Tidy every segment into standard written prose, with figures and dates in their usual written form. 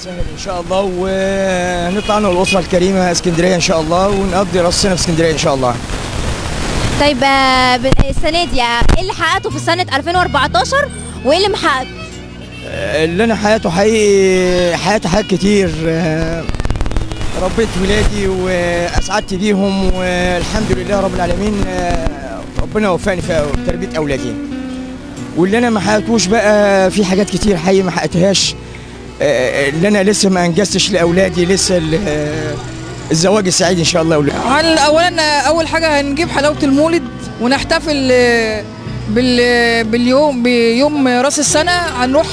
تسهل ان شاء الله، ونطلع انا والاسره الكريمه اسكندريه ان شاء الله، ونقضي راس السنه في اسكندريه ان شاء الله. طيب السنه دي ايه اللي حققته في سنه 2014 وايه اللي محققته؟ اللي انا حياته حقيقي حياتي حاجات كتير. ربيت ولادي واسعدت بيهم والحمد لله رب العالمين. ربنا وفقني في تربيه اولادي. واللي انا ما حققتوش بقى في حاجات كتير حقيقي ما حققتهاش، اللي انا لسه ما انجزتش لاولادي لسه. الزواج السعيد ان شاء الله اولادي. اولا اول حاجه هنجيب حلاوه المولد ونحتفل بيوم راس السنه. هنروح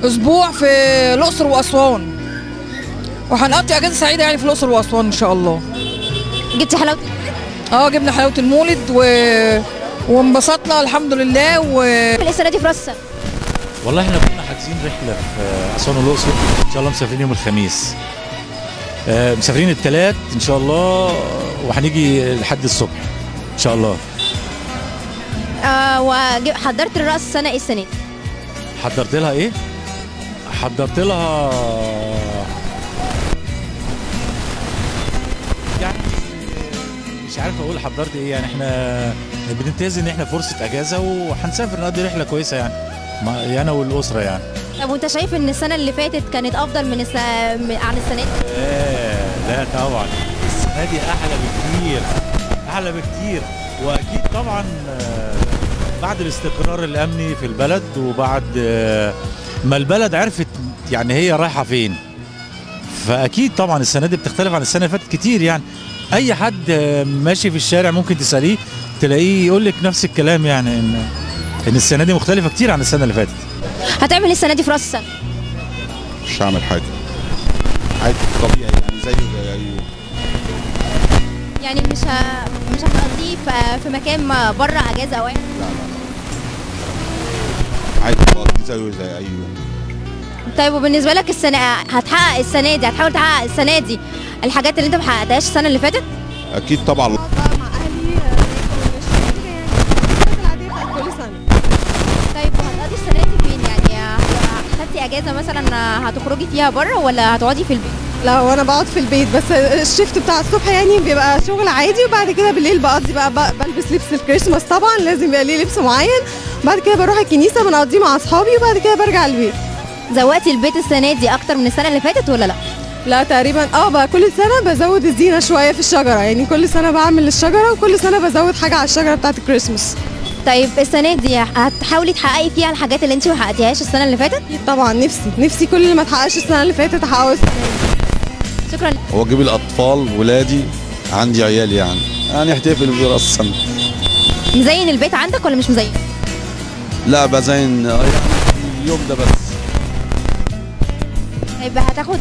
اسبوع في الاقصر واسوان، وهنقضي اجازه سعيده يعني في الاقصر واسوان ان شاء الله. جبتي حلاوه؟ جبنا حلاوه المولد وانبسطنا الحمد لله. السنه دي في راس السنه والله احنا كنا حاجزين رحله في اسوان والاقصر، ان شاء الله مسافرين يوم الخميس، مسافرين الثلاث ان شاء الله، وهنيجي لحد الصبح ان شاء الله. وحضرت لراس السنه ايه السنه دي؟ حضرت لها ايه؟ حضرت لها يعني مش عارف اقول حضرت ايه. يعني احنا بننتهز ان احنا فرصه اجازه وهنسافر نقضي رحله كويسه يعني انا والاسره يعني. طب وانت شايف ان السنه اللي فاتت كانت افضل عن السنه دي؟ لا طبعا السنه دي احلى بكتير، احلى بكتير. واكيد طبعا بعد الاستقرار الامني في البلد، وبعد ما البلد عرفت يعني هي رايحه فين، فاكيد طبعا السنه دي بتختلف عن السنه اللي فاتت كتير. يعني اي حد ماشي في الشارع ممكن تساليه تلاقيه يقول لك نفس الكلام، يعني ان السنه دي مختلفه كتير عن السنه اللي فاتت. هتعمل ايه السنه دي في راس السنه؟ مش هعمل حاجه، عادي طبيعي يعني زيه زي ايوه. يعني مش هتقضيه في مكان بره اجازه او لا عادي بقضيه زيه زي ايوه. طيب وبالنسبه لك السنه هتحقق السنه دي، هتحاول تحقق السنه دي الحاجات اللي انت ما حققتهاش السنه اللي فاتت؟ اكيد طبعا. مع اهلي الحاجات العاديه بتاعت كل سنه. طيب وهتقضي السنه دي فين؟ يعني خدتي اجازه مثلا هتخرجي فيها بره ولا هتقعدي في البيت؟ لا وانا بقعد في البيت، بس الشيفت بتاع الصبح يعني بيبقى شغل عادي، وبعد كده بالليل بقضي بقى بلبس لبس الكريسماس، طبعا لازم يبقى ليه لبس معين. بعد كده بروح الكنيسه بنقضيه مع اصحابي، وبعد كده برجع البيت. زوقتي البيت السنه دي اكتر من السنه اللي فاتت ولا لا؟ لا تقريبا بقى كل سنه بزود الزينه شويه في الشجره، يعني كل سنه بعمل الشجره وكل سنه بزود حاجه على الشجره بتاعت الكريسماس. طيب السنه دي هتحاولي تحققي فيها الحاجات اللي انت ما حققتيهاش السنه اللي فاتت؟ طبعا نفسي كل اللي ما اتحققش السنه اللي فاتت احققه السنه دي. شكرا. هو اجيب الاطفال ولادي، عندي عيال يعني احتفل براس السنه. مزين البيت عندك ولا مش مزين؟ لا بزين يعني اليوم ده بس. طيب هتاخد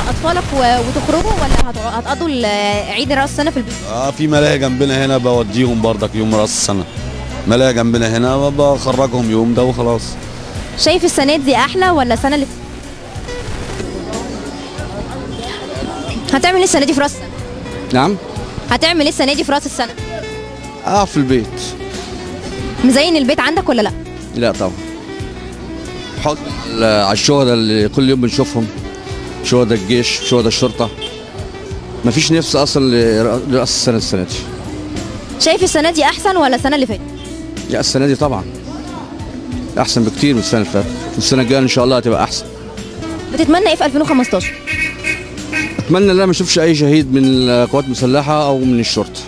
اطفالك وتخرجوا ولا هتقضوا عيد راس السنه في البيت؟ في ملاهي جنبنا هنا بوديهم برضك يوم راس السنه، ملاهي جنبنا هنا بخرجهم يوم ده وخلاص. شايف السنه دي احلى ولا السنه اللي هتعمل ايه السنه دي في راس السنه؟ نعم؟ هتعمل ايه السنه دي في راس السنه؟ في البيت. مزين البيت عندك ولا لا؟ لا طبعا. حط على الشهداء اللي كل يوم بنشوفهم، شهداء الجيش، شهداء الشرطه. مفيش نفس اصلا لراس السنه دي. شايف السنه دي احسن ولا السنه اللي فاتت؟ لا السنه دي طبعا احسن بكتير من السنه اللي فاتت، والسنه الجايه ان شاء الله هتبقى احسن. بتتمنى ايه في 2015؟ اتمنى ان انا ما اشوفش اي شهيد من القوات المسلحه او من الشرطه.